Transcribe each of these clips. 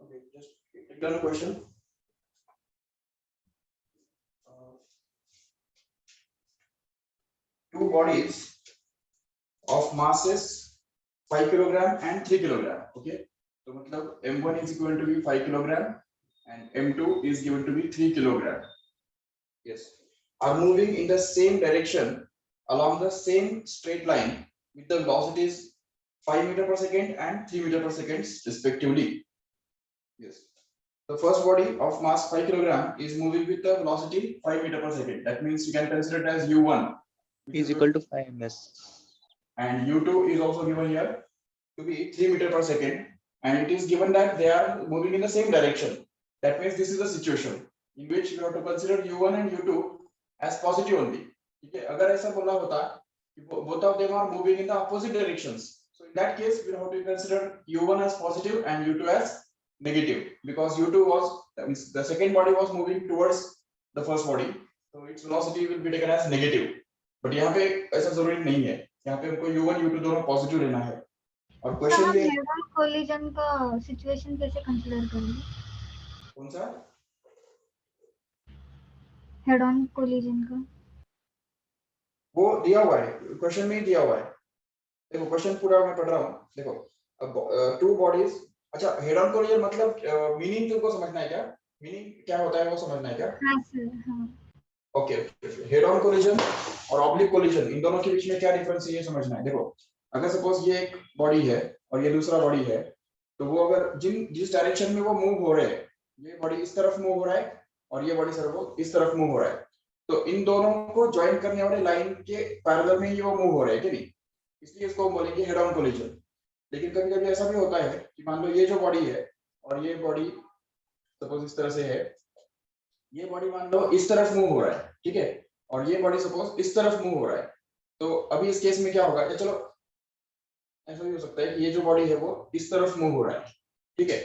Okay, just take down a question. Two bodies of masses 5 kilogram and 3 kilogram. Okay, so मतलब m1 is going to be 5 kilogram and m2 is given to be 3 kilogram. Yes, are moving in the same direction along the same straight line with the velocities 5 meter per second and 3 meter per second respectively. Yes. The first body of mass 5 kilogram is moving with the velocity 5 meter per second. That means you can consider it as u1 is equal to 5 ms. And u2 is also given here to be 3 meter per second, and it is given that they are moving in the same direction. That means this is the situation in which you have to consider u1 and u2 as positive only. Okay, अगर ऐसा बोला होता कि both of them are moving in the opposite directions, so in that case we have to consider u1 as positive and u2 as negative, because u2 was, that means the second body was moving towards the first body, so its velocity will be taken as negative. But यहाँ पे ऐसा जरूरी नहीं है, यहाँ पे हमको u1 u2 दोनों पॉजिटिव लेना है. और क्वेश्चन ये हेड ऑन कोलिजन का सिचुएशन कैसे कंसीडर करेंगे? कौन सा हेड ऑन कोलिजन का वो दिया हुआ है, क्वेश्चन में ही दिया हुआ है. देखो क्वेश्चन पूरा मैं पढ़ रहा हूँ. देखो अब टू बॉडीज, अच्छा हेड ऑन कोलिजन मतलब मीनिंग तुमको समझना है क्या? मीनिंग क्या होता है वो समझना है क्या? हाँ सर, हाँ. ओके, हेड ऑन कोलिजन और ऑब्लिक कोलिजन, इन दोनों के बीच में क्या डिफरेंस है ये समझना है. देखो अगर सपोज ये एक बॉडी है और ये दूसरा बॉडी है, तो वो अगर जिस डायरेक्शन में वो मूव हो रहे हैं, ये बॉडी इस तरफ मूव हो रहा है और ये बॉडी सर वो इस तरफ मूव हो रहा है, तो इन दोनों को ज्वाइन करने वाले लाइन के पैरेलल में ही वो मूव हो रहे हैं कि नहीं, इसलिए इसको हम बोलेंगे हेड ऑन कोलिजन. लेकिन कभी कभी ऐसा भी होता है कि मान लो ये जो बॉडी है और ये बॉडी सपोज इस तरह से है, ये बॉडी मान लो इस तरफ मूव हो रहा है, ठीक है, और ये बॉडी सपोज इस तरफ मूव हो रहा है, तो अभी इस केस में क्या होगा, चलो ऐसा भी हो सकता है कि ये जो बॉडी है वो इस तरफ मूव हो रहा है, ठीक है.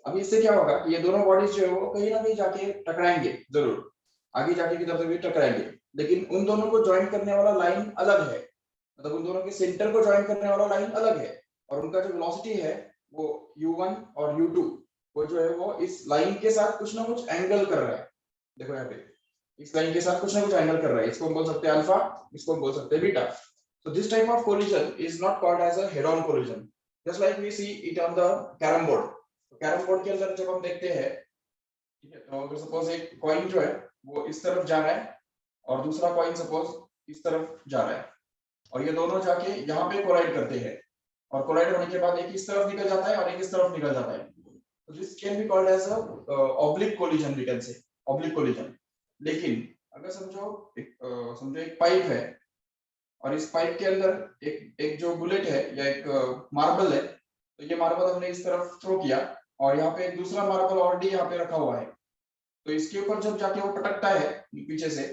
अभी इससे क्या होगा कि ये दोनों बॉडीज जो है वो कहीं ना कहीं जाके टकराएंगे, जरूर आगे जाके किधर से भी टकराएंगे, लेकिन उन दोनों को ज्वाइन करने वाला लाइन अलग है, मतलब उन दोनों के सेंटर को ज्वाइन करने वाला लाइन अलग है, और उनका जो वेलोसिटी है वो u1 और u2 वो जो है वो इस लाइन के साथ कुछ ना कुछ एंगल कर रहा है. देखो यहाँ पे इस लाइन के साथ कुछ ना कुछ एंगल कर रहा है, इसको हम बोल सकते हैं अल्फा, इसको हम बोल सकते हैं beta. So this type of collision is not called as a head-on collision. Just like we see it on the carom board. तो कैरम बोर्ड के अंदर जब हम देखते हैं, ठीक है, तो अगर सपोज एक कॉइन जो है वो इस तरफ जा रहा है और दूसरा कॉइन सपोज इस तरफ जा रहा है, और ये दोनों जाके यहाँ पे कोलाइड करते हैं, और कोलाइड होने के बाद एक इस तरफ निकल जाता है और एक इस तरफ निकल जाता है. तो this can be called as a oblique collision, we can say oblique collision. लेकिन अगर समझो एक पाइप है और इस पाइप के अंदर एक जो बुलेट है या एक मार्बल है, तो ये मार्बल हमने इस तरफ थ्रो किया और यहाँ पे एक दूसरा मार्बल ऑलरेडी यहाँ पे रखा हुआ है, तो इसके ऊपर जब जाके वो पटकता है पीछे से,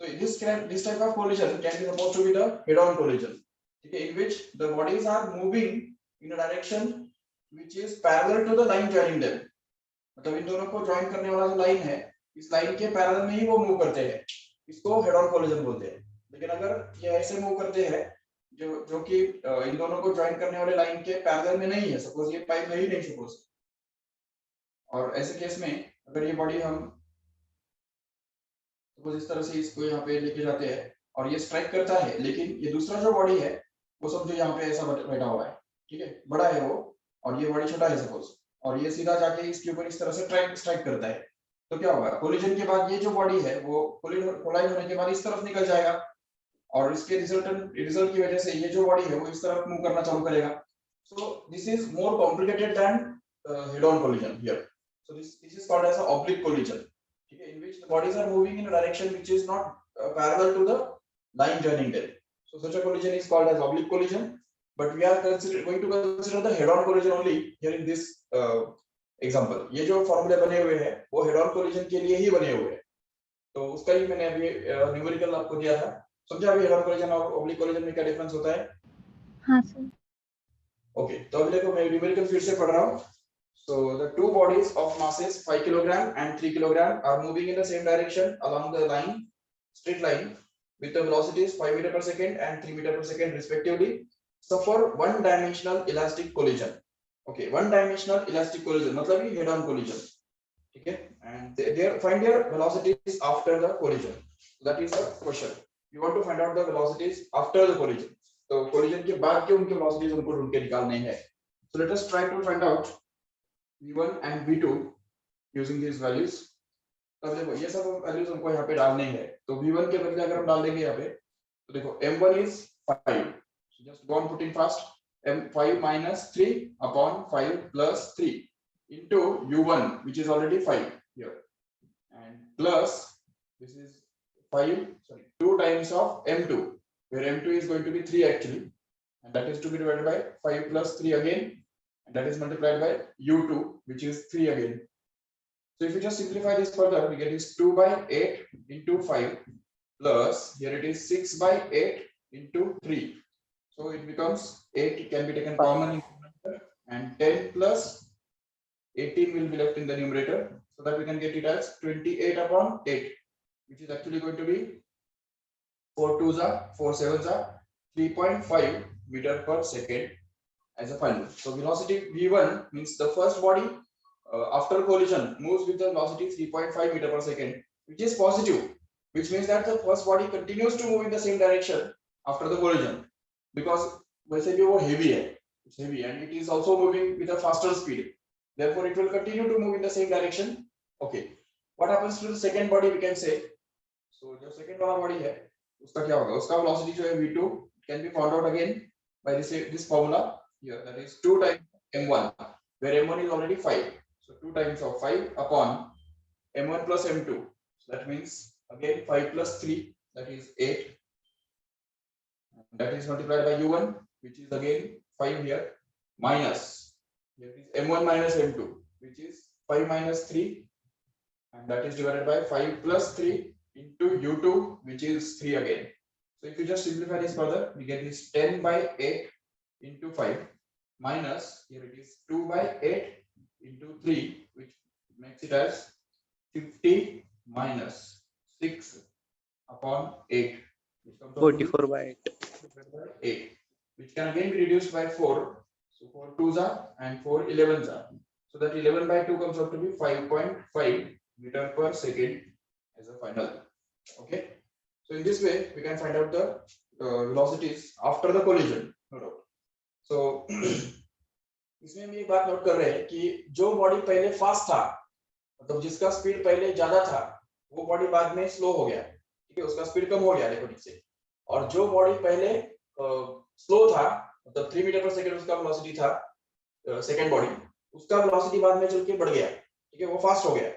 तो this type of collision can be supposed to be the head on collision, ठीक है, in which the bodies are moving in a direction which is parallel to the line joining them. मतलब इन दोनों को ज्वाइन करने वाला जो line है, इस लाइन के पैरेलल में ही वो मूव करते हैं, इसको हेड ऑन कोलिजन बोलते हैं. लेकिन अगर ये ऐसे मूव करते हैं जो कि इन दोनों को ज्वाइन करने वाले लाइन के पैरेलल में नहीं है, सपोज ये पाइप नहीं सपोज, और ऐसे केस में अगर ये बॉडी हम सपोज इस तरह से इसको यहाँ पे लेके जाते हैं और ये स्ट्राइक करता है, लेकिन ये दूसरा जो बॉडी है वो समझो यहाँ पे ऐसा बैठा हुआ है, ठीक है, बड़ा है वो और ये बॉडी छोटा है सपोज, और ये सीधा जाके इसके ऊपर इस तरह से स्ट्राइक करता है, तो क्या होगा, कोलिजन के बाद ये जो बॉडी है वो कोलाइड होने के बाद इस तरफ निकल जाएगा, और इसके रिजल्ट की वजह से ये जो बॉडी है वो इस तरफ मूव करना चालू करेगा. So this is more complicated then head on collision here. So this is called as a oblique collision, ठीक है, in which the bodies are moving in a direction which is not parallel to the line joining them. So such a collision is called as oblique collision, but we are going to consider the head on collision only here in this example. ये जो फॉर्मूले बने हुए हैं वो head on collision के लिए ही बने हुए हैं, तो उसका ही मैंने अभी न्यूमेरिकल आपको दिया था. समझा अभी हेड ऑन कोलिजन और ऑब्लिक कोलिजन में क्या डिफरेंस होता है? हाँ सर. ओके, तो अभी देखो मैं न्यूमेरिकल फिर से पढ़ रहा हूँ. So the two bodies of masses 5 kilogram and 3 kilogram are moving in the same direction along the line, straight line, with the velocities 5 meter per second and 3 meter per second respectively, suffer one dimensional elastic collision. Okay, one dimensional elastic collision मतलब ये head on collision, ठीक है, and they find their velocities after the collision. So that is the question. You want to find out the velocities after the collision. तो collision के बाद के उनके velocities उनको ढूंढ के निकालने हैं. So let us try to find out v1 and v2 using these values. अब देखो ये सब वैल्यूज हमको यहाँ पे डालने हैं, तो v1 के बदले अगर हम डाल देंगे यहाँ पे, तो देखो m1 is 5, so just go on putting fast, m5 minus 3 upon 5 plus 3 into u1 which is already 5 here, and plus this is 2 times of m2, where m2 is going to be 3 actually, and that is to be divided by 5 plus 3 again, and that is multiplied by u2 which is 3 again. So if you just simplify this further, we get is 2 by 8 into 5 plus here it is 6 by 8 into 3. So it becomes 8 can be taken common in numerator, and 10 plus 18 will be left in the numerator, so that we can get it as 28 upon 8, which is actually going to be 4 2s are 4 7s are 3.5 meter per second as a final. So velocity v1 means the first body after collision moves with the velocity 3.5 meter per second, which is positive, which means that the first body continues to move in the same direction after the collision, because वैसे भी वो heavy है, it's heavy and it is also moving with a faster speed, therefore it will continue to move in the same direction. Okay, what happens to the second body we can say, so जो second वाला body है उसका क्या होगा, उसका velocity जो है v2 can be found out again by this formula here, that is 2 times m1, where m1 is already 5. So 2 times of 5 upon m1 plus m2. So that means again 5 plus 3, that is 8. That is multiplied by u1, which is again 5 here, minus here is m1 minus m2, which is 5 minus 3, and that is divided by 5 plus 3 into u2, which is 3 again. So if you just simplify this further, we get this 10 by 8 into 5 minus here it is 2 by 8 into 3, which makes it as 50 minus 6 upon 8, which comes 44 by 8, which can again be reduced by 4. So 4 2s are and 4 11s are, so that 11 by 2 comes out to be 5.5 meter per second as a final. Okay, so in this way we can find out the velocities after the collision, no doubt. So इसमें हम ये बात note कर रहे हैं कि जो body पहले फास्ट था, मतलब जिसका स्पीड पहले ज्यादा था, वो बॉडी बाद में स्लो हो गया, ठीक है, उसका स्पीड कम हो गया देखो ठीक से, और जो बॉडी पहले स्लो था, मतलब 3 मीटर पर सेकंड उसका वेलोसिटी था, सेकंड बॉडी उसका वेलोसिटी बाद में चल के बढ़ गया, ठीक है, वो फास्ट हो गया,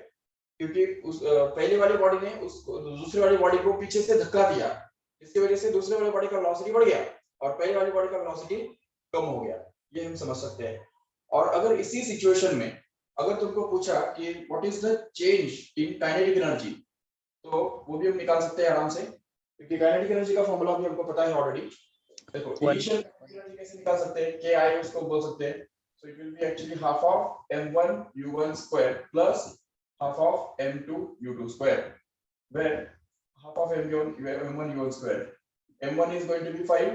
क्योंकि उस पहले वाली बॉडी ने उस दूसरी वाली बॉडी को पीछे से धक्का दिया, इसकी वजह से दूसरे वाली बॉडी का वेलोसिटी बढ़ गया और पहले वाली बॉडी का वेलोसिटी कम हो गया, ये हम समझ सकते हैं. और अगर इसी सिचुएशन में अगर तुमको पूछा कि what is the change in kinetic energy, तो वो भी हम निकाल सकते हैं आराम से, क्योंकि काइनेटिक एनर्जी का फॉर्मूला भी हमको पता है ऑलरेडी. देखो इनिशियल एनर्जी कैसे निकाल सकते हैं, के आई उसको बोल सकते हैं, so it will be actually half of m1 u1 square plus half of m2 u2 square, where half of m1 u1 square, m1 is going to be 5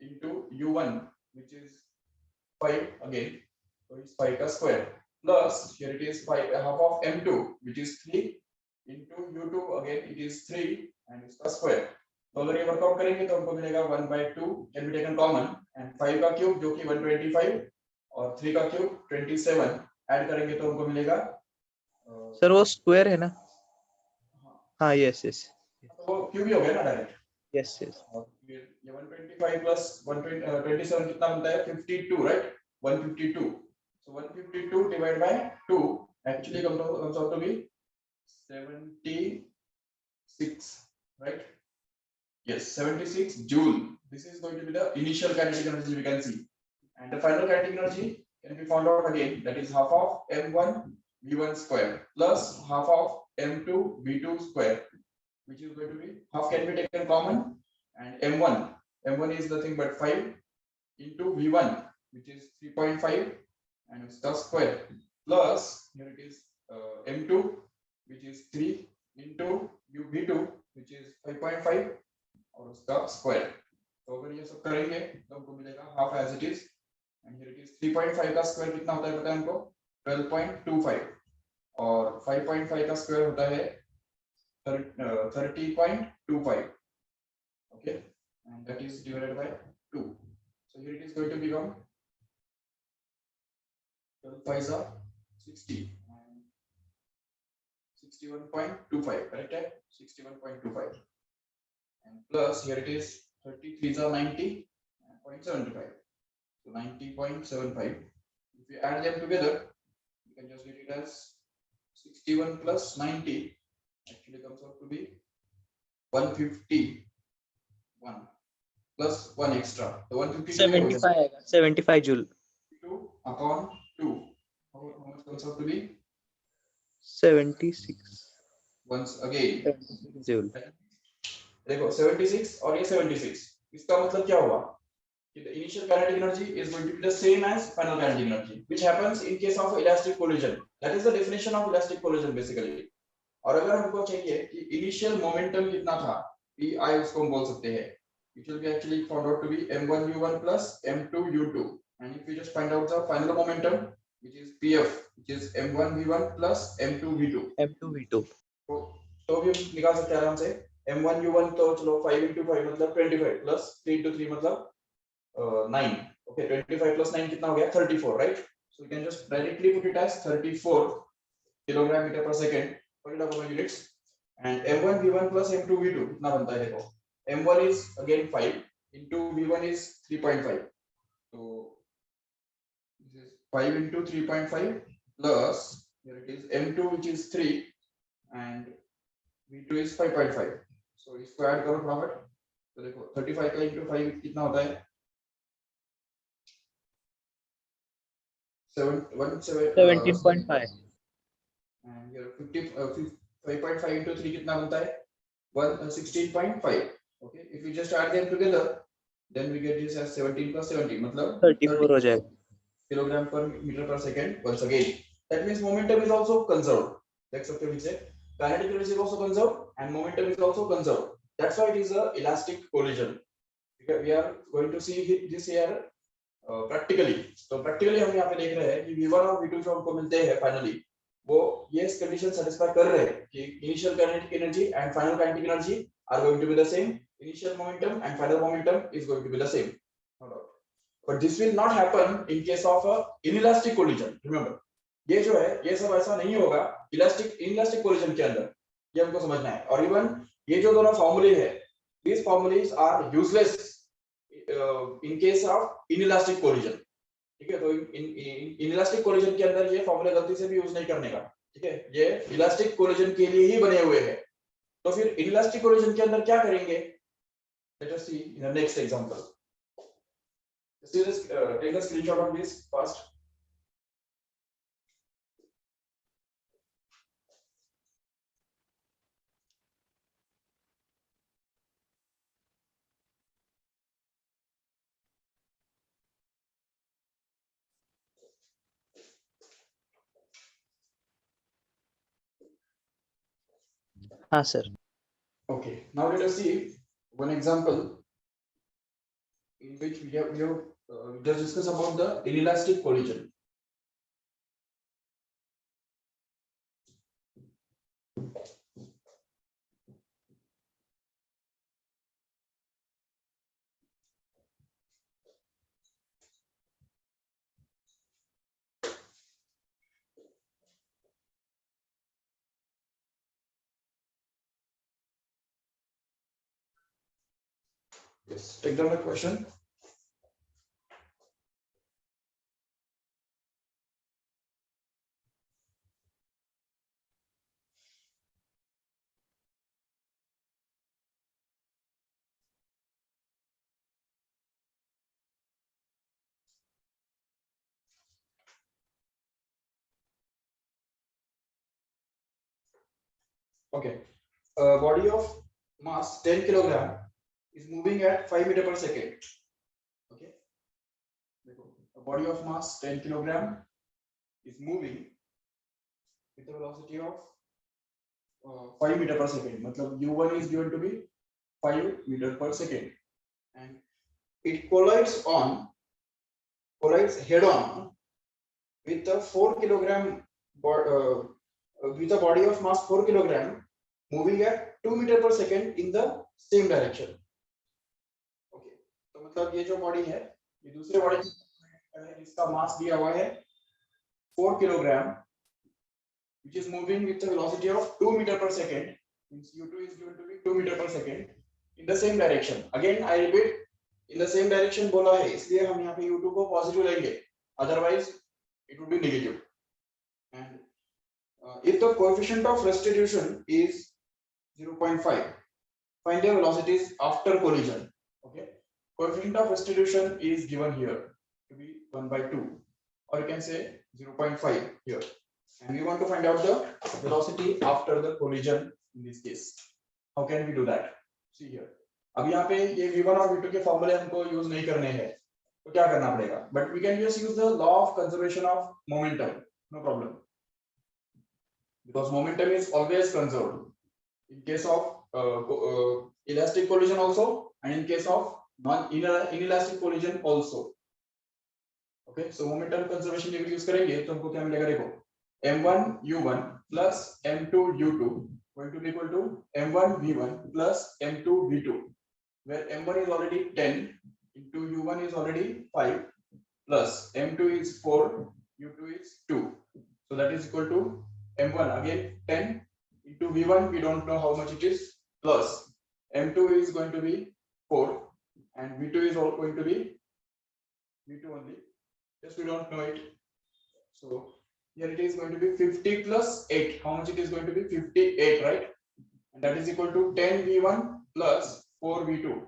into u1 which is 5 again, so it's 5 का square plus here it is 5 half of m2 which is 3 into u2 again it is 3 and इसका square. तो अगर ये workout करेंगे तो हमको मिलेगा 1/2 can be taken common and 5 का क्यूब जो कि 125 और 3 का क्यूब 27 ऐड करेंगे तो हमको मिलेगा सर वो स्क्वायर है ना, हाँ यस यस, तो क्यूब ही हो गया ना डायरेक्ट, यस यस, ये 125 plus 127 कितना बनता है 52, right, 152. So 152 divided by 2 actually comes out to be 76, right? Yes, 76 joule. This is going to be the initial kinetic energy we can see, and the final kinetic energy can be found out again, that is half of m1 v1 square plus half of m2 v2 square, which is going to be half can be taken common, and m1 is nothing but 5 into v1 which is 3.5 and उसका square plus here it is m2 which is 3 into v2 which is 5.5 और उसका square. तो अगर ये सब करेंगे तो हमको मिलेगा half as it is, and here it is 3.5 का स्क्वायर कितना होता है पता है हमको 12.25 और 5.5 का स्क्वायर होता है 30.25 okay and that is divided by 2 so here it is going to become 12 5s are 60 and 61.25 correct है 61.25 and plus here it is 33s are 90.75 so 90.75 if you add them together you can just get it as 61 plus 90 actually comes out to be 151 plus 1 extra so 152 75 joule 2 upon 2 how much comes out to be 76 once again joule देखो 76 और ये 76 इसका मतलब क्या हुआ कि the initial kinetic energy is going to be the same as final kinetic energy which happens in case of elastic collision that is the definition of elastic collision basically और अगर हमको चाहिए कि इनिशियल मोमेंटम कितना था P I उसको हम बोल सकते हैं it will be actually found out to be m1u1 plus m2u2 and if we just find out the final momentum which is pf which is m1v1 plus m2v2 M2V2 तो भी हम निकाल सकते हैं आराम से m1u1 तो चलो 5 into 5 मतलब 25 plus 3 into 3 मतलब 9 okay 25 plus 9 कितना हो गया 34 right so you can just directly put it as 34 kilogram meter per second put it up on units and m1 v1 plus m2 v2 कितना बनता है देखो m1 is again 5 into v1 is 3.5 so this is 5 into 3.5 plus here it is m2 which is 3 and v2 is 5.5 so इसको add करो फटाफट तो देखो 35 का into 5 कितना होता है 17.5 and here 5.5 into 3 कितना बनता है 16.5 okay if we just add them together then we get this as 17 plus 17 मतलब 34 हो जाएगा kilogram per meter per second once again that means momentum is also conserved देख सकते हो नीचे kinetic energy is also conserved and momentum is also conserved that's why it is a elastic collision we are going to see this here practically तो practically हम यहाँ पे देख रहे हैं कि v1 और v2 जो हमको मिलते हैं finally वो ये कंडीशन सेटिस्फाई कर रहे हैं कि initial kinetic energy and final kinetic energy are going to be the same initial momentum and final momentum is going to be the same no doubt but this will not happen in case of a inelastic collision remember ये जो है ये सब ऐसा नहीं होगा inelastic collision के अंदर ये हमको समझना है और इवन ये जो दोनों फार्मूले है these formulas are useless in case of inelastic collision ठीक है तो इनइलास्टिक कोलिजन के अंदर ये फॉर्मूला गलती से भी यूज नहीं करने का ठीक है ये इलास्टिक कोलिजन के लिए ही बने हुए हैं तो फिर इनइलास्टिक कोलिजन के अंदर क्या करेंगे let us see in the next example take a screenshot of this first हाँ sir okay now let us see one example in which we have just discuss about the inelastic collision yes take down the question okay a body of mass 10 kilogram is moving at 5 meter per second okay a body of mass 10 kilogram is moving with a velocity of 5 meter per second मतलब u1 is given to be 5 meter per second and it collides on collides head on with a 4 kilogram with a body of mass 4 kilogram moving at 2 meter per second in the same direction. Okay, तो मतलब ये जो body है ये दूसरे body जिसका मास दिया हुआ है 4 kilogram which is moving with a velocity of 2 meter per second, means u2 is given to be 2 meter per second in the same direction. Again I repeat, in the same direction बोला है इसलिए हम यहाँ पे u2 को positive लेंगे, otherwise it would be negative. And if the coefficient of restitution is 0.5, find the velocities after collision. Okay, coefficient of restitution is given here to be 1/2, or you can say 0.5 here, and we want to find out the velocity after the collision in this case. How can we do that? See here, अब यहाँ पे ये v1 और v2 के फॉर्मूले हमको use नहीं करने हैं, तो क्या करना पड़ेगा? But we can just use the law of conservation of momentum, no problem, because momentum is always conserved in case of elastic collision also, and in case of inelastic collision also. Okay, so momentum conservation के use करेंगे तो हमको क्या मिलेगा? देखो, m1 u1 plus m2 u2 going to be equal to m1 v1 plus m2 v2, where m1 is already 10 into u1 is already 5 plus m2 is 4, u2 is 2, so that is equal to m1 again 10 into v1, we don't know how much it is, plus m2 is going to be 4 and v2 is all going to be v2 only, just we don't know it. So here it is going to be 50 plus 8. How much it is going to be? 58, right? And that is equal to 10 v1 plus 4 v2,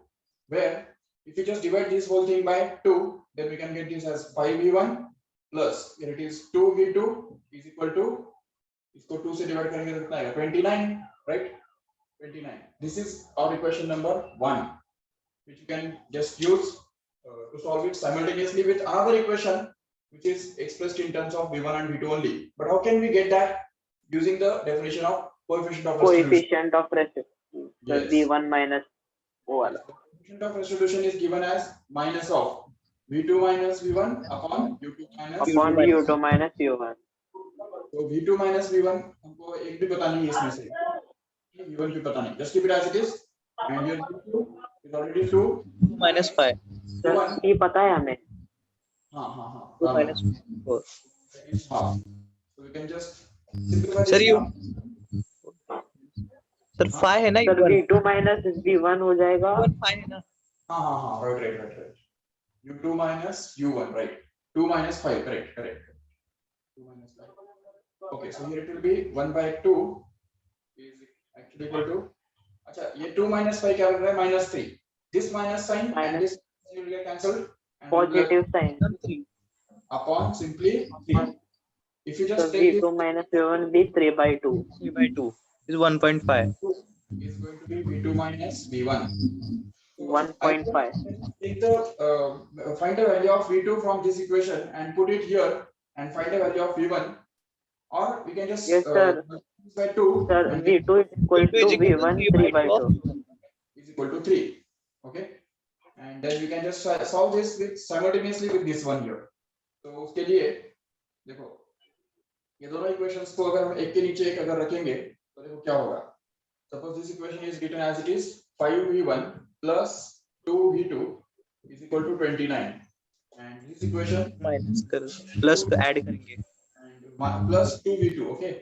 where if you just divide this whole thing by 2, then we can get this as 5 v1 plus here it is 2 v2 is equal to, इसको 2 से divide करेंगे तो कितना आएगा? 29, right? 29. This is our equation number 1, which you can just use to solve it simultaneously with another equation which is expressed in terms of v1 and v2 only. But how can we get that? Using the definition of coefficient of restitution. Coefficient of restitution. Yes. v1 minus o Yes, the coefficient of restitution is given as minus of v2 minus v1 upon u2 minus upon u2 minus u1. तो v2 minus v1 हमको एक भी पता नहीं है इसमें से, v1 भी पता नहीं, just keep it as it is, and here v2 is already 2 minus 5. Sir ये पता है हमें. हाँ 2 minus 4. हाँ, so we can just simplify this Sir, you now. Sir 5 है ना? सर v2 minus v1 हो जाएगा. 5 है ना? हाँ, right. u2 minus u1, right? 2 minus 5, correct. 2 minus 5. Okay, so here it will be 1/2 is actually equal to, अच्छा ये 2 minus 5 क्या बन रहा है? minus 3. This minus sign and this will get cancelled. Positive sign. Upon simply 3. If you So just take v2 minus v1 be 3/2. 3/2 is 1.5. this, is going to be v2 minus v1. 1.5. Take the find the value of v2 from this equation and put it here and find the value of v1, or we can just Yes, sir. by 2. Sir v2 is equal to v1 3/2. Is equal to 3. Okay, and then we can just solve this with simultaneously with this one here. तो उसके लिए देखो ये दोनों equations को अगर हम एक के नीचे एक अगर रखेंगे तो देखो क्या होगा. Suppose this equation is written as it is 5v1 plus 2v2 is equal to 29, and this equation minus कर प्लस ऐड करेंगे and plus 2v2, okay,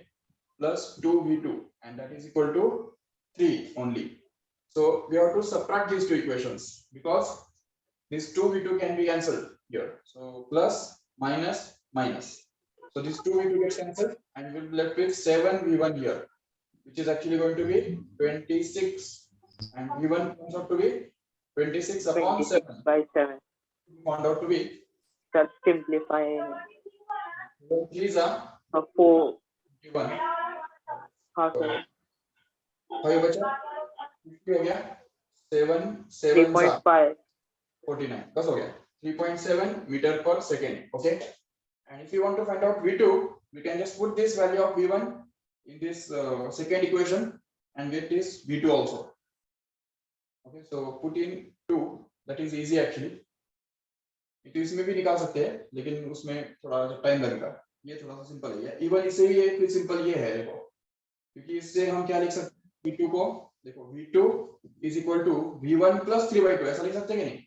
plus 2v2, and that is equal to 3 only. So we have to subtract these two equations because this 2v2 can be cancelled here. So plus minus minus. So this 2v2 gets cancelled and we'll be left with 7v1 here, which is actually going to be 26, and v1 comes out to be 26 upon 7. By 7. Found out to be. Sir simplify. These are 4. v1. हाँ sir. भाई बच्चा हो गया 7 3.5. 49 बस हो गया 3.7 meter per second. Okay, and if you want to find out v2, we can just put this value of v1 in this second equation and get this v2 also. Okay, so put in 2, that is easy actually. तो इसमें भी निकाल सकते हैं, लेकिन उसमें थोड़ा time लगेगा। ये थोड़ा सा सिंपल है, इवन इससे भी फिर सिंपल ये है देखो, क्योंकि इससे हम क्या लिख सकते हैं, V2 को देखो, V2 is equal to V1 plus 3/2, ऐसा लिख सकते हैं कि नहीं,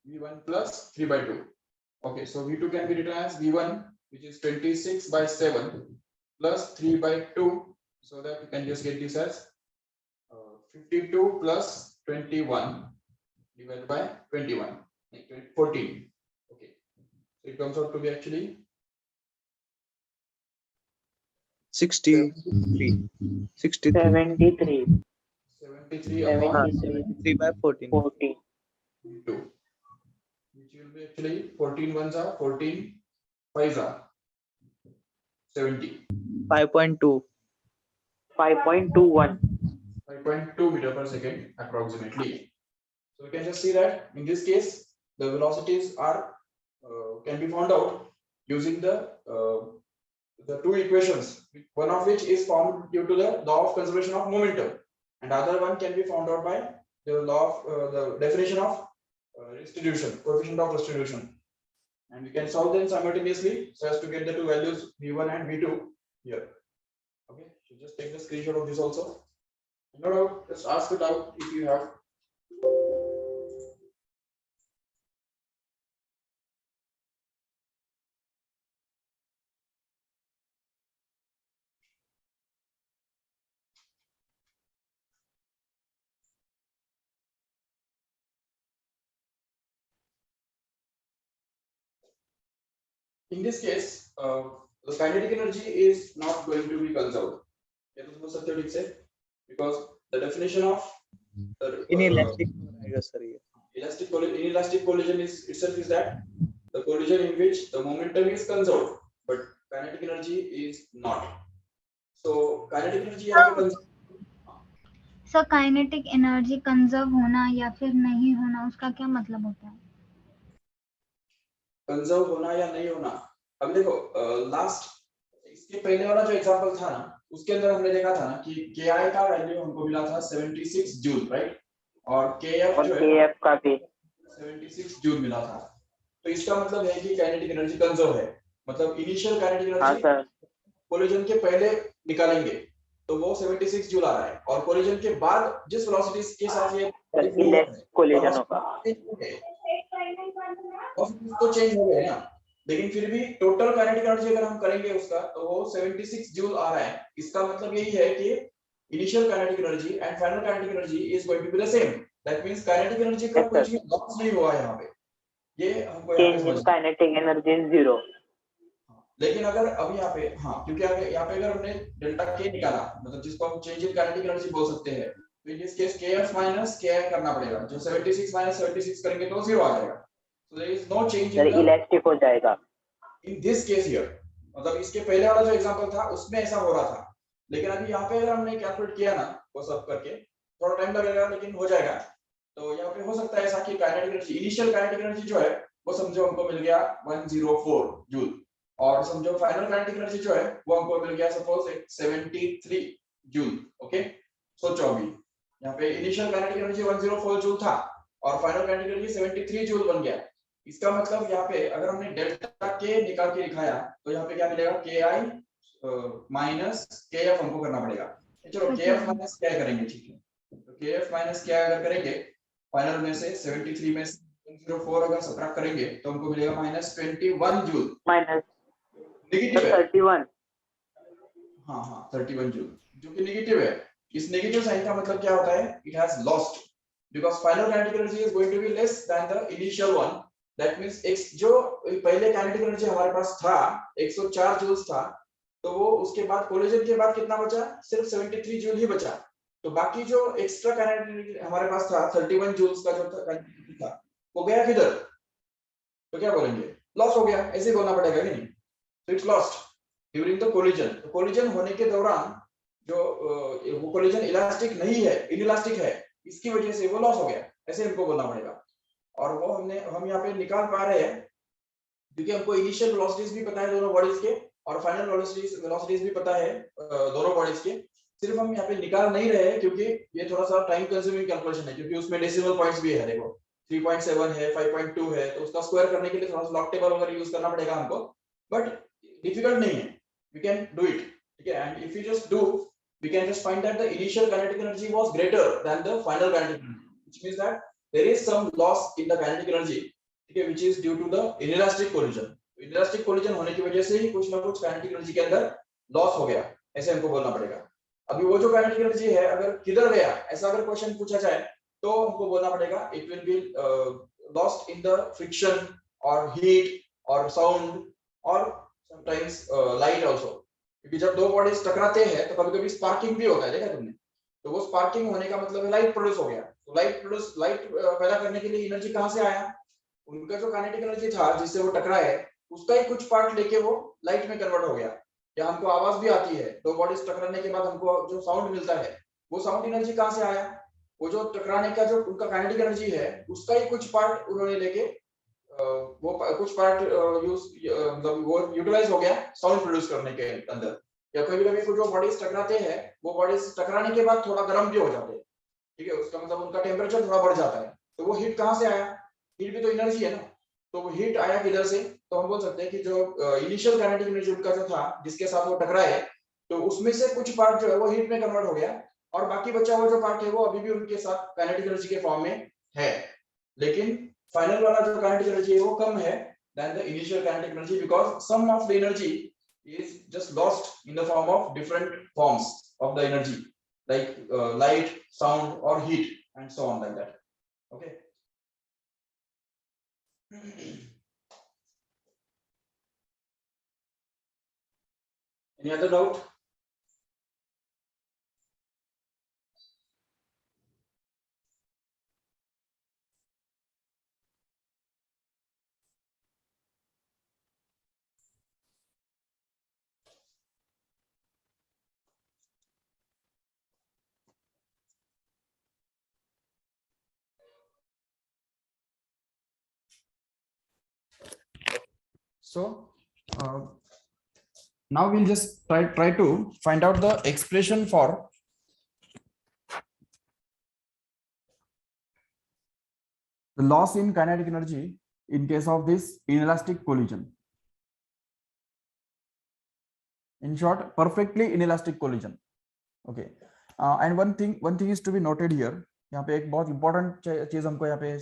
V1 plus 3/2। Okay, so V2 can be written as V1, which is 26/7 plus 3/2, so that you can just get this as 52 plus 21 divided by 21, like 14. Okay, so it comes out to be actually 63. 63. 73. 73 upon 73 by 14. 40. 2, which will be actually 14 ones are 14 5s are 70. 5.2. 5.21. 5.2 meter per second approximately. So we can just see that in this case the velocities are can be found out using the two equations, one of which is formed due to the law of conservation of momentum, and other one can be found out by the law of the definition of restitution, coefficient of restitution, and we can solve them simultaneously so as to get the two values V1 and V2 here. Okay, so just take the screenshot of this also. No doubt, just ask it out if you have. In this case, the kinetic energy is not going to be conserved. Because the definition of Inelastic रहेगा sir ये. inelastic collision is itself is that the collision in which the momentum is conserved, but kinetic energy is not. So kinetic energy यहाँ पे sir kinetic energy conserve होना या फिर नहीं होना, उसका क्या मतलब होता है? कंजर्व होना या नहीं होना, अब देखो लास्ट इसके पहले वाला जो एग्जांपल था ना, उसके अंदर हमने देखा था ना कि Ki का वैल्यू हमको मिला था 76 जूल, राइट, और Kf जो है KF का भी 76 जूल मिला था। तो इसका मतलब है कि काइनेटिक एनर्जी कंजर्व है, मतलब इनिशियल काइनेटिक हाँ एनर्जी सर कोलिजन के पहले निकालेंगे तो वो 76 जूल आ रहा है, और कोलिजन के बाद जिस वेलोसिटी के साथ ये कोलिजन होगा तो चेंज हो गया ना, लेकिन फिर भी टोटल काइनेटिक एनर्जी अगर हम करेंगे उसका तो वो 76 जूल आ रहा है। इसका मतलब यही है कि initial kinetic energy and final kinetic energy is going to be the same, that means kinetic energy का कोई चीज लॉस नहीं हुआ है यहाँ पे, ये हमको यहाँ पे change in kinetic energy is 0। लेकिन अगर अब यहाँ पे क्योंकि यहाँ पे अगर हमने डेल्टा के निकाला, मतलब जिसको हम चेंज इन काइनेटिक एनर्जी बोल सकते हैं, तो in this case Kf minus Ki करना पड़ेगा, जो 76 माइनस 76 करेंगे तो 0 आ जाएगा, so there is no change in the electric हो जाएगा in this case here, मतलब इसके पहले वाला जो एग्जांपल था उसमें ऐसा हो रहा था, लेकिन अभी यहाँ पे अगर हमने कैलकुलेट किया ना वो सब करके, थोड़ा टाइम लगेगा लेकिन हो जाएगा। तो यहाँ पे हो सकता है ऐसा कि kinetic energy, initial kinetic energy जो है वो समझो हमको मिल गया 104 जूल, और समझो फाइनल काइनेटिक एनर्जी जो है वो हमको मिल गया सपोज 73 जूल। ओके, सोचो अभी यहाँ पे इनिशियल काइनेटिक एनर्जी 104 जूल था और फाइनल काइनेटिक एनर्जी 73 जूल बन गया। इसका मतलब यहाँ पे अगर हमने डेल्टा के निकाल के दिखाया तो यहाँ पे क्या मिलेगा, Ki माइनस Kf हमको करना पड़ेगा। चलो Kf माइनस क्या करेंगे, ठीक है, तो Kf माइनस क्या अगर करेंगे फाइनल में से 73 में से 104 अगर सबट्रैक्ट करेंगे तो हमको मिलेगा -21 जूल, माइनस नेगेटिव है 31। हाँ 31 जूल जो कि नेगेटिव है। इस नेगेटिव साइन का मतलब क्या होता है, it has lost because final kinetic energy is going to be less then the initial one, that means x जो पहले काइनेटिक एनर्जी हमारे पास था 104 जूल्स था, तो वो उसके बाद कोलिजन के बाद कितना बचा, सिर्फ 73 जूल ही बचा। तो बाकी जो एक्स्ट्रा काइनेटिक एनर्जी हमारे पास था 31 जूल्स का जो था वो गया किधर, तो क्या बोलेंगे, लॉस हो गया, ऐसे ही बोलना पड़ेगा कि नहीं, तो it's lost during the collision. तो कोलिजन होने के दौरान जो वो कोलिजन इलास्टिक नहीं है, इनइलास्टिक है, इसकी वजह से वो लॉस हो गया, ऐसे हमको बोलना पड़ेगा। और वो हम यहाँ पे निकाल पा रहे हैं क्योंकि हमको इनिशियल वेलोसिटीज भी पता है दोनों बॉडीज के और फाइनल वेलोसिटीज भी पता है दोनों बॉडीज के, सिर्फ हम यहाँ पे निकाल नहीं रहे हैं क्योंकि ये थोड़ा सा टाइम कंज्यूमिंग कैलकुलेशन है, क्योंकि उसमें डेसिमल पॉइंट्स भी है। देखो 3.7 है, 5.2 है, तो उसका स्क्वायर करने के लिए थोड़ा सा लॉग टेबल वगैरह यूज करना पड़ेगा हमको, बट डिफिकल्ट नहीं है, वी कैन डू इट, ठीक है। And if you just do, we can just find that the initial kinetic energy was greater than the final kinetic energy, which means that there is some loss in the kinetic energy, ठीक है, which is due to the inelastic collision. Inelastic collision होने की वजह से ही कुछ ना कुछ kinetic energy के अंदर लॉस हो गया, ऐसे हमको बोलना पड़ेगा। अभी वो जो kinetic energy है, अगर किधर गया, ऐसा अगर क्वेश्चन पूछा जाए तो हमको बोलना पड़ेगा it will be lost in the friction or heat or sound or sometimes light also, क्योंकि जब दो बॉडीज टकराते हैं तो कभी-कभी स्पार्किंग भी होता है, देखा तुमने, तो वो स्पार्किंग होने का मतलब है लाइट प्रोड्यूस हो गया। तो लाइट पैदा करने के लिए एनर्जी कहां से आया, उनका जो काइनेटिक एनर्जी था जिससे वो टकराए, उसका ही कुछ पार्ट लेके वो लाइट में कन्वर्ट हो गया। या हमको आवाज भी आती है, दो बॉडीज टकराने के बाद हमको जो साउंड मिलता है, वो साउंड एनर्जी कहां से आया, वो जो टकराने का जो उनका काइनेटिक एनर्जी है, उसका ही कुछ पार्ट उन्होंने लेके वो कुछ पार्ट मतलब वो यूटिलाइज हो गया साउंड प्रोड्यूस करने के अंदर। या कभी-कभी कुछ जो बॉडीज टकराते हैं, वो बॉडीज टकराने के बाद थोड़ा गर्म भी हो जाते हैं, ठीक है, उसका मतलब उनका टेम्परेचर थोड़ा बढ़ जाता है, तो वो हीट कहां से आया, हीट भी तो एनर्जी है ना, तो वो हीट आया किधर से, तो हम बोल सकते हैं कि जो इनिशियल काइनेटिक एनर्जी उनका जो था जिसके साथ वो टकराए, तो उसमें से कुछ पार्ट जो है वो हीट में कन्वर्ट हो गया, और बाकी बचा हुआ जो पार्ट है वो अभी भी उनके साथ काइनेटिक एनर्जी के फॉर्म में है, लेकिन फाइनल वाला जो काइनेटिक एनर्जी है वो कम है than the initial kinetic energy, because some of the energy is just lost in the form of different forms of the energy, like light, sound or heat and so on like that. Okay. Any other doubt? So now we'll just try to find out the expression for the loss in kinetic energy in case of this inelastic collision. In short, perfectly inelastic collision. Okay. And one thing is to be noted here. यहाँ पे एक बहुत important चीज हमको यहाँ पे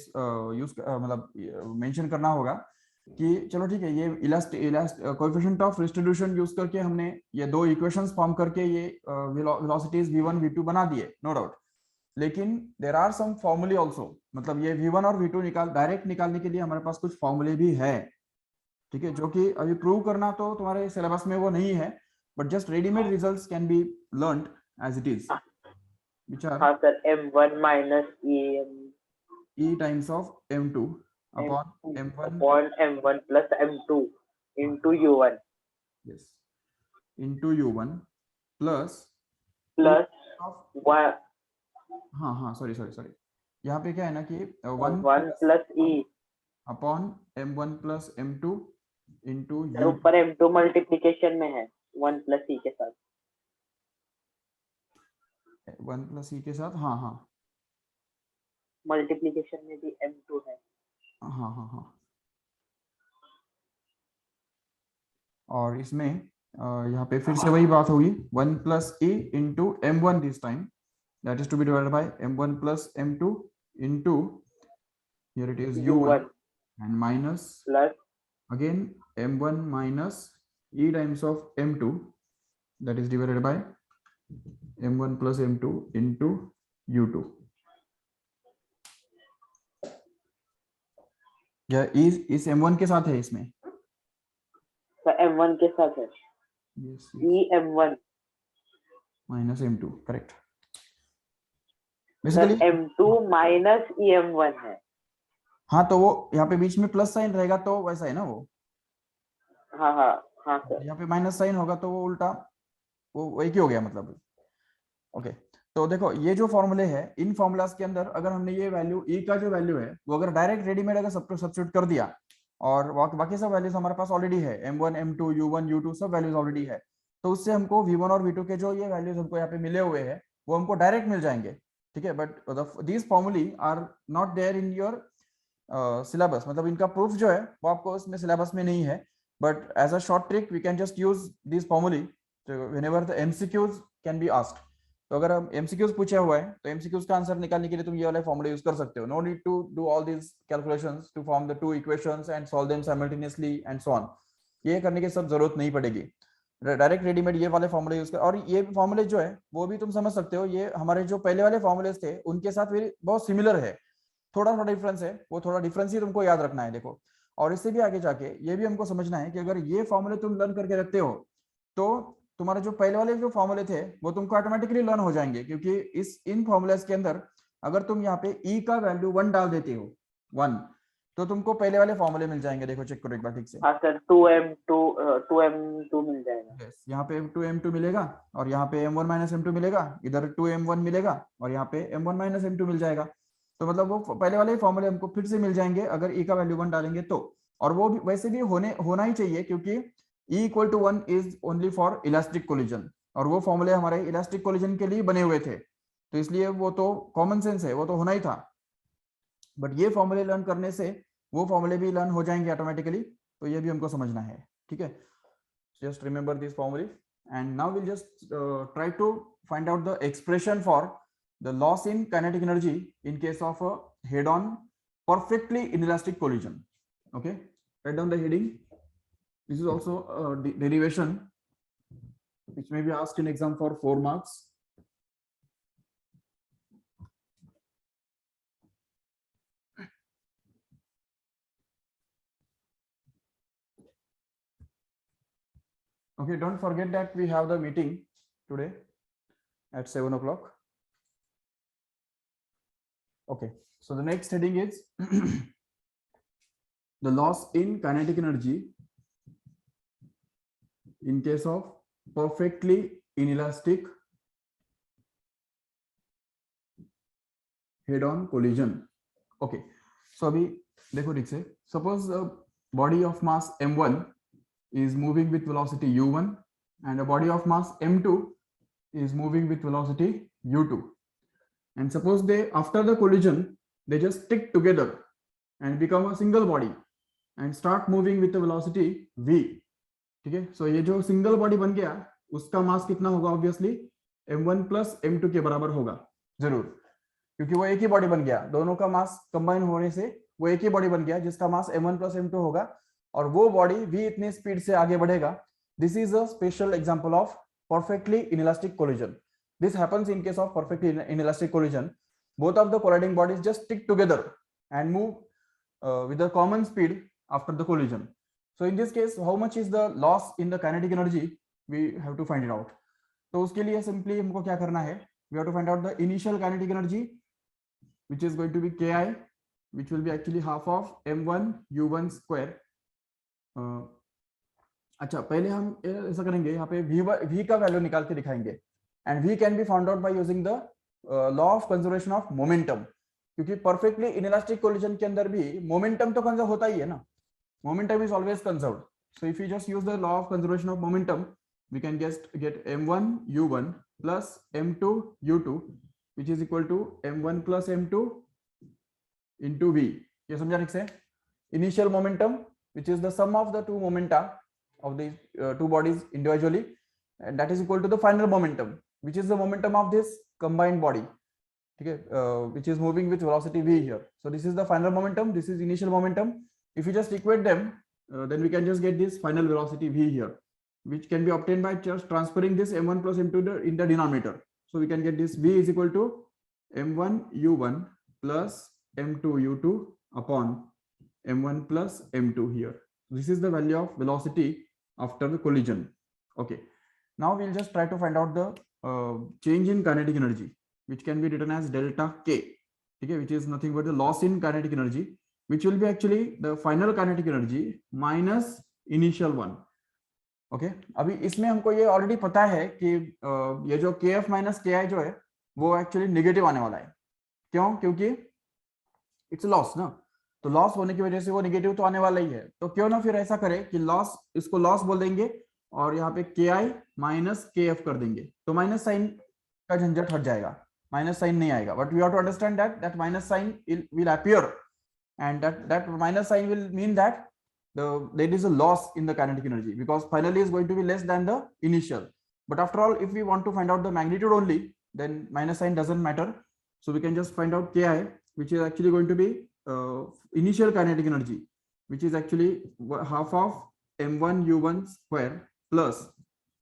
use मतलब mention करना होगा कि चलो ठीक है, ये कोएफिशिएंट ऑफ डिस्ट्रीब्यूशन यूज करके हमने ये दो इक्वेशंस फॉर्म करके ये वेलोसिटीज v1 v2 बना दिए, नो डाउट, लेकिन देयर आर सम फॉर्मूले आल्सो, मतलब ये v1 और v2 डायरेक्ट निकालने के लिए हमारे पास कुछ फॉर्मूले भी है, ठीक है, जो कि अभी प्रूव करना तो तुम्हारे सिलेबस में वो नहीं है, but just ready-made results can be learned as it is, which are हाँ sir, m1 minus e times of m2 upon m1 plus m2 into u1. Yes, into u1 plus of 1 हाँ sorry यहाँ पे क्या है ना कि 1 plus e upon m1 plus m2 into sir, ऊपर m2 multiplication में है 1 plus e के साथ, 1 plus e के साथ, हाँ मल्टीप्लिकेशन में भी m2 है, हाँ और इसमें यहाँ पे फिर से वही बात होगी, 1 plus e into m1 this time, that is to be divided by m1 plus m2 into, here it is u1 and minus plus again m1 minus e times of m2, that is divided by m1 plus m2 into u2. या इस m1 के साथ है इसमें, तो m1 के साथ है, yes. e m1 minus m2, correct. Sir Basically m2 minus e m1 है, हाँ, तो वो यहाँ पे बीच में प्लस साइन रहेगा तो वैसा है ना वो, हाँ सर, यहाँ पे माइनस साइन होगा तो वो उल्टा वो एक ही हो गया मतलब। ओके, तो देखो ये जो फॉर्मूले है, इन फॉर्मूलाज के अंदर अगर हमने ये वैल्यू ई का जो वैल्यू है वो अगर डायरेक्ट रेडीमेड अगर सब्स्टिट्यूट कर दिया और बाकी सब वैल्यूज हमारे पास ऑलरेडी है, m1 m2 u1 u2 सब वैल्यूज ऑलरेडी है, तो उससे हमको v1 और v2 के जो ये वैल्यूज हमको यहाँ पे मिले हुए हैं वो हमको डायरेक्ट मिल जाएंगे, ठीक है, बट दीज फॉर्मूले are not there in your syllabus, मतलब इनका प्रूफ जो है वो आपको उसमें सिलेबस में नहीं है, but as a short trick we can just use this formula whenever the MCQs can be asked. तो अगर हम एमसीक्यूज पूछा हुआ है तो एमसीक्यूज का आंसर निकालने के लिए तुम ये वाला फॉर्मूला यूज कर सकते हो। No need to do all these calculations to form the two equations and solve them simultaneously and so on. ये करने की सब जरूरत नहीं पड़ेगी, डायरेक्ट रेडीमेड ये वाले फॉर्मूले यूज कर। और ये फॉर्मूले जो है वो भी तुम समझ सकते हो, ये हमारे जो पहले वाले फॉर्मूलेस थे उनके साथ भी बहुत सिमिलर है, थोड़ा थोड़ा डिफरेंस है, वो थोड़ा डिफरेंस ही तुमको याद रखना है। देखो, और इससे भी आगे जाके ये भी हमको समझना है कि अगर ये फॉर्मूले तुम लर्न करके रखते हो तो तुम्हारे जो पहले वाले जो फॉर्मूले थे वो तुमको ऑटोमेटिकली लर्न हो जाएंगे, क्योंकि इन फॉर्मूलेस के अंदर अगर तुम यहाँ पे ई का वैल्यू 1 डाल देते हो 1, तो तुमको पहले वाले फॉर्मूले मिल जाएंगे। देखो चेक करो एक बार ठीक से। हाँ सर, 2m2 मिल जाएगा। yes, यहाँ पे 2m2 मिलेगा और यहाँ पे m1 माइनस m2 मिलेगा, इधर 2m1 मिलेगा और यहाँ पे m1 माइनस m2 मिल जाएगा। तो मतलब वो पहले वाले फॉर्मूले हमको फिर से मिल जाएंगे अगर e का वैल्यू 1 डालेंगे तो। और वो भी वैसे भी होना ही चाहिए, क्योंकि e equal to 1 is only for elastic collision, और वो फॉर्मूले हमारे इलास्टिक कोलिजन के लिए बने हुए थे, तो इसलिए वो तो कॉमन सेंस है, वो तो होना ही था। बट ये फॉर्मूले लर्न करने से वो फॉर्मूले भी लर्न हो जाएंगे ऑटोमेटिकली, तो ये भी हमको समझना है। ठीक है, just remember this formula, and now we'll just try to find out the expression for the loss in kinetic energy in case of a head-on perfectly inelastic collision. Okay, write down the heading. This is also a derivation which may be asked in exam for 4 marks. Okay, don't forget that we have the meeting today at 7 o'clock. Okay, so the next heading is the loss in kinetic energy in case of perfectly inelastic head-on collision. Okay, so अभी देखो ठीक से, suppose a body of mass m1 is moving with velocity u1 and a body of mass m2 is moving with velocity u2, and suppose they after the collision they just stick together and become a single body and start moving with the velocity v. ठीक है, सो ये जो single body बन गया उसका मास कितना होगा? Obviously m1 plus m2 के बराबर होगा जरूर, क्योंकि वो एक ही बॉडी बन गया, दोनों का मास कंबाइन होने से वो एक ही बॉडी बन गया जिसका मास m1 प्लस m2 होगा, और वो बॉडी v इतने स्पीड से आगे बढ़ेगा। This is a special example of perfectly inelastic collision. This happens in case of perfectly inelastic collision. Both of the colliding bodies just stick together and move with a common speed after the collision. So in this case, how much is the loss in the kinetic energy? We have to find it out. तो उसके लिए simply हमको क्या करना है? We have to find out the initial kinetic energy, which is going to be Ki, which will be actually half of m1 u1 square. अच्छा, पहले हम ऐसा करेंगे, यहाँ पे v का वैल्यू निकाल के दिखाएंगे, and v can be found out by using the law of conservation of momentum, क्योंकि परफेक्टली इनइलास्टिक कोलिजन के अंदर भी मोमेंटम तो कंजर्व होता ही है ना, momentum is always conserved. So if you just use the law of conservation of momentum, we can just get m1 u1 plus m2 u2 which is equal to m1 plus m2 into v. ये समझा ठीक से? Initial momentum which is the sum of the two momenta of these two bodies individually, and that is equal to the final momentum, which is the momentum of this combined body, okay, which is moving with velocity v here. So this is the final momentum, this is initial momentum. If you just equate them, then we can just get this final velocity v here, which can be obtained by just transferring this m1 plus m2 in the denominator. So we can get this v is equal to m1 u1 plus m2 u2 upon m1 plus m2 here. This is the value of velocity after the collision. Okay, now we'll just try to find out the change in kinetic energy, which can be written as delta k, okay, which is nothing but the loss in kinetic energy, which will be actually the final kinetic energy minus initial one. Okay, अभी इसमें हमको ये already पता है कि ये जो kf minus ki जो है वो एक्चुअली नेगेटिव आने वाला है. क्यों? क्योंकि इट्स लॉस ना, तो लॉस होने की वजह से वो नेगेटिव तो आने वाला ही है. तो क्यों ना फिर ऐसा करें कि लॉस, इसको लॉस बोल देंगे और यहाँ पे ki माइनस kf कर देंगे, तो माइनस साइन का झंझट हट जाएगा, माइनस साइन नहीं आएगा. But we have to understand that minus sign will appear and that minus sign will mean that there is a loss in the kinetic energy, because finally is going to be less than the initial. But after all, if we want to find out the magnitude only, then minus sign doesn't matter. So we can just find out Ki, which is actually going to be initial kinetic energy, which is actually half of m1 u1 square plus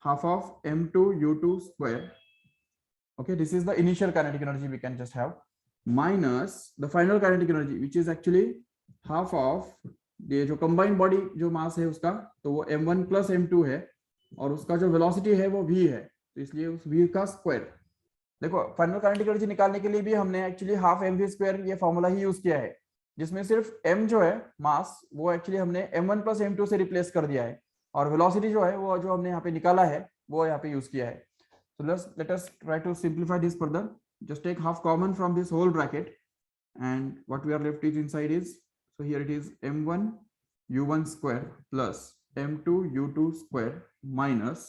half of m2 u2 square. Okay, this is the initial kinetic energy we can just have, minus the final kinetic energy, which is actually half of ये जो combined body जो मास है उसका, तो वो m1 plus m2 है, और उसका जो वेलोसिटी है वो v है, तो इसलिए उस v का स्क्वायर. देखो फाइनल काइनेटिक एनर्जी निकालने के लिए भी हमने एक्चुअली हाफ mv स्क्वायर ये फॉर्मूला ही यूज किया है, जिसमें सिर्फ m जो है मास वो एक्चुअली हमने m1 प्लस m2 से रिप्लेस कर दिया है, और वेलोसिटी जो है वो जो हमने यहाँ पे निकाला है वो यहाँ पे यूज किया है. So let us try to simplify this further. Just take half common from this whole bracket, and what we are left is inside is, so here it is m1 u1 square plus m2 u2 square minus,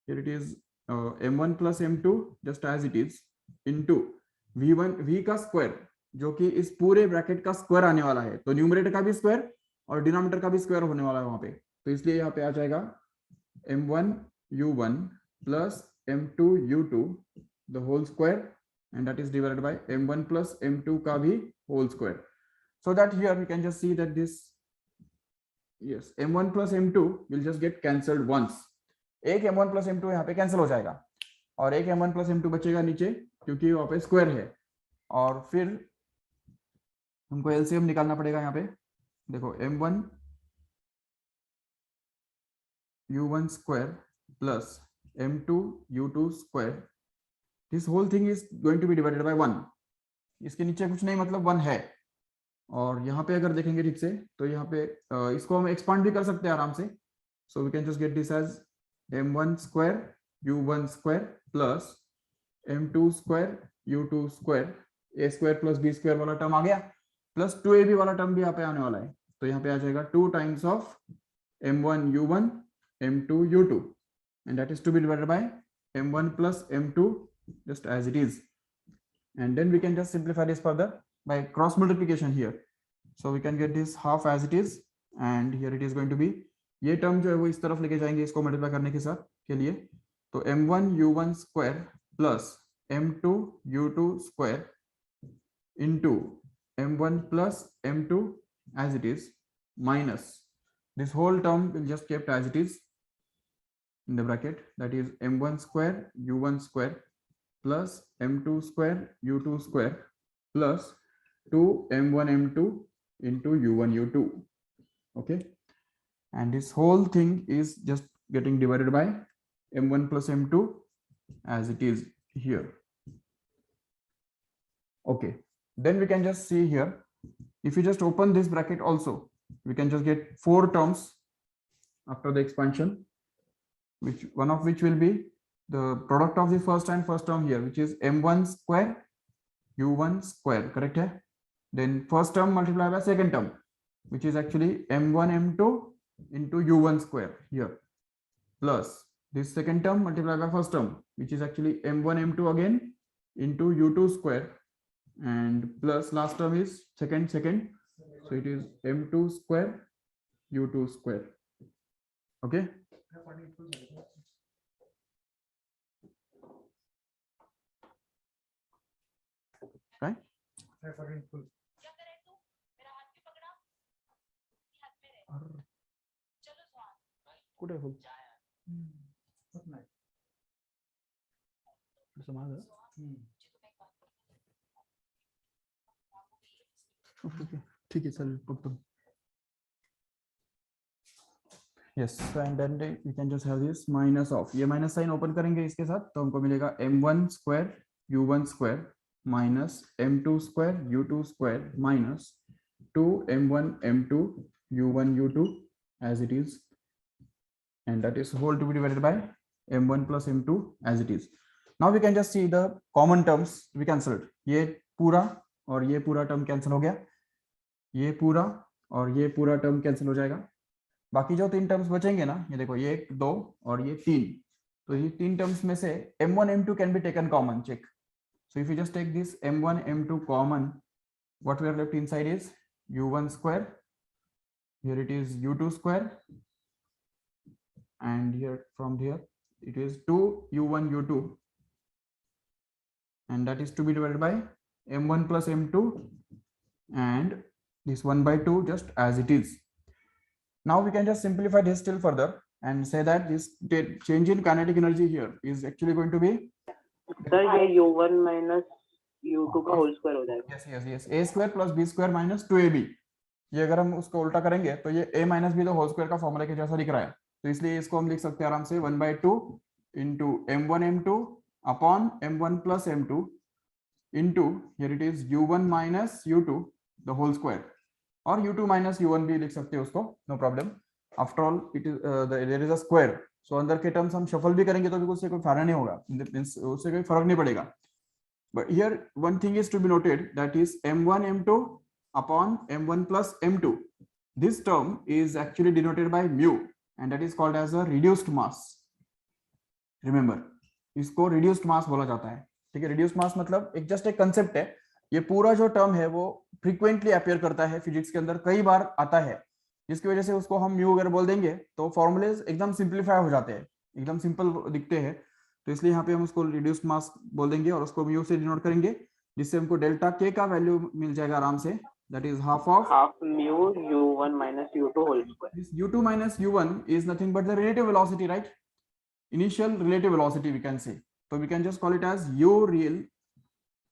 here it is m1 plus m2 just as it is into v1 v का square, जो कि इस पूरे bracket का square आने वाला है, तो न्यूमरेटर का भी स्क्वायर और डिनोमिनेटर का भी स्क्वायर होने वाला है वहां पे, तो इसलिए यहाँ पे आ जाएगा m1 u1 plus m2 u2 the whole square, and that is divided by m1 plus m2 का भी whole square. So that here we can just see that this, yes, m1 plus m2 will just get cancelled once. एक m1 plus m2 यहाँ पे cancel हो जाएगा, और एक m1 plus m2 बचेगा नीचे, क्योंकि वहाँ पे स्क्वायर है, और फिर हमको एलसीएम निकालना पड़ेगा यहाँ पे. देखो m1 u1 square plus m2 u2 square, this whole thing is going to be divided by 1. इसके नीचे कुछ नहीं, मतलब 1 है. और यहाँ पे अगर देखेंगे ठीक से, तो यहाँ पे इसको हम एक्सपांड भी कर सकते हैं आराम से. So we can just get this as m1 square u1 square plus m2 square u2 square, a square plus b square वाला टर्म आ गया, प्लस 2ab वाला टर्म भी यहाँ पे आने वाला है, तो यहाँ पे आ जाएगा 2 times of m1 u1 m2 u2, and that is to be divided by m1 plus m2 just as it is. And then we can just simplify this further by cross multiplication here. So we can get this half as it is, and here it is going to be, ये term जो है वो इस तरफ लेके जाएंगे इसको multiply करने के साथ के लिए, तो m1 u1 square plus m2 u2 square into m1 plus m2 as it is minus this whole term will just kept as it is in the bracket, that is m1 square u1 square plus m2 square u2 square plus 2 m1 m2 into u1 u2. Okay, and this whole thing is just getting divided by m1 plus m2 as it is here. Okay, then we can just see here, if you just open this bracket also, we can just get 4 terms after the expansion, which one of which will be the product of the first and first term here, which is m1 square u1 square, correct hai? Then first term multiplied by second term, which is actually m1 m2 into u1 square here, plus this second term multiplied by first term, which is actually m1 m2 again into u2 square, and plus last term is second, so it is m2 square u2 square. Okay, right? कुठे full ठीक है sir, पकड़ो. Yes, and then we can just have this minus of, ये minus sign open करेंगे इसके साथ, तो हमको मिलेगा m1 square u1 square minus m2 square u2 square minus 2 m1 m2 u1 u2 as it is, and that is whole to be divided by m1 plus m2 as it is. Now we can just see the common terms we cancelled. ये पूरा और ये पूरा term cancel हो गया, ये पूरा और ये पूरा टर्म कैंसिल हो जाएगा. बाकी जो 3 टर्म्स बचेंगे ना, ये देखो ये 1 2 और ये 3, तो ये 3 टर्म्स में से m1 m2 can be taken common. Check. So if you just take this m1 m2 common, what we are left inside is u1 square, here it is u2 square, and here from here it is 2 u1 u2, and that is to be divided by m1 plus m2, and this 1 by 2 just as it is. Now we can just simplify this still further and say that this change in kinetic energy here is actually going to be, sir ये u1 minus u2 का whole square हो जाएगा. yes yes yes, a square plus b square minus 2ab. ये अगर हम उसको उल्टा करेंगे तो ये a minus b तो होल स्क्वायर का फॉर्मूला के जैसा दिख रहा है, तो इसलिए इसको हम लिख सकते हैं आराम से 1 by 2 into m1 m2 upon m1 plus m2 into here it is u1 minus u2 the whole square, और u2 minus u1 भी लिख सकते हैं उसको, no problem. After all it is there is a square, so अंदर के terms हम shuffle भी करेंगे तो भी उससे कोई फायदा नहीं होगा, उससे कोई फर्क नहीं पड़ेगा. But here one thing is to be noted, that is m1 m2 upon m1 plus m2. This term is actually denoted by mu and that is called as a reduced mass. Remember, इसको reduced mass बोला जाता है. ठीक है, reduced mass मतलब एक just एक concept है. ये पूरा जो टर्म है वो फ्रीक्वेंटली अपीयर करता है फिजिक्स के अंदर, कई बार आता है, जिसकी वजह से उसको हम म्यू अगर बोल देंगे तो फॉर्मूलेज एकदम सिंप्लीफाई हो जाते हैं, एकदम सिंपल दिखते हैं. तो इसलिए यहाँ पे हम उसको रिड्यूस्ड मास बोल देंगे और उसको म्यू से डिनोट करेंगे, जिससे हमको डेल्टा के का वैल्यू मिल जाएगा आराम से, that is half mu u1 minus u2 whole square. this u2 minus u1 is nothing but the relative velocity, right? Initial relative velocity we can say, so we can just call it as u real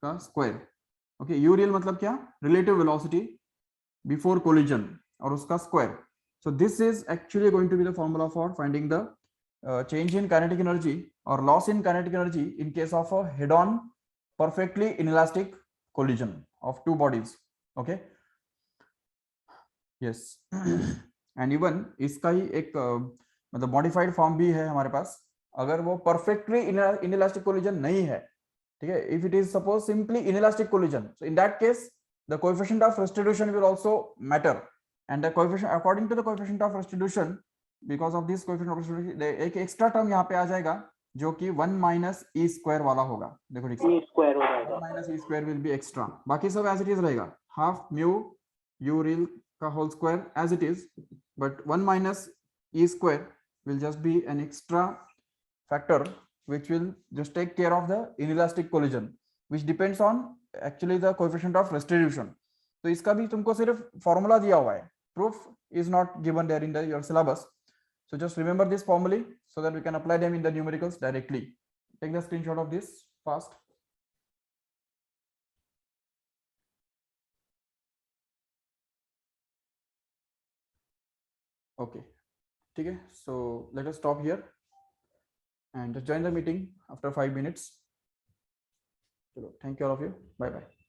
का square. Okay, u real मतलब क्या? Relative velocity before collision और उसका square. So this is actually going to be the formula for finding the change in kinetic energy or loss in kinetic energy in case of a head-on perfectly inelastic collision of two bodies. Okay. Yes. And even इसका ही एक मतलब modified form भी है हमारे पास, अगर वो perfectly inelastic collision नहीं है, ठीक है, if it is suppose simply inelastic collision, so in that case the coefficient of restitution will also matter, and the coefficient according to the coefficient of restitution, because of this coefficient of restitution एक extra term यहाँ पे आ जाएगा जो कि 1 minus e square वाला होगा. देखो e square हो जाएगा, 1 minus e square will be extra, बाकी सब as it is रहेगा, half mu u real का whole square as it is, but 1 minus e square will just be an extra factor which will just take care of the inelastic collision, which depends on actually the coefficient of restitution. तो इसका भी तुमको सिर्फ formula दिया हुआ है, proof is not given there in your syllabus, so just remember this formulae so that we can apply them in the numericals directly. Take the screenshot of this fast. Okay, ठीक है, so let us stop here and just join the meeting after 5 minutes. Thank you all of you. Bye bye.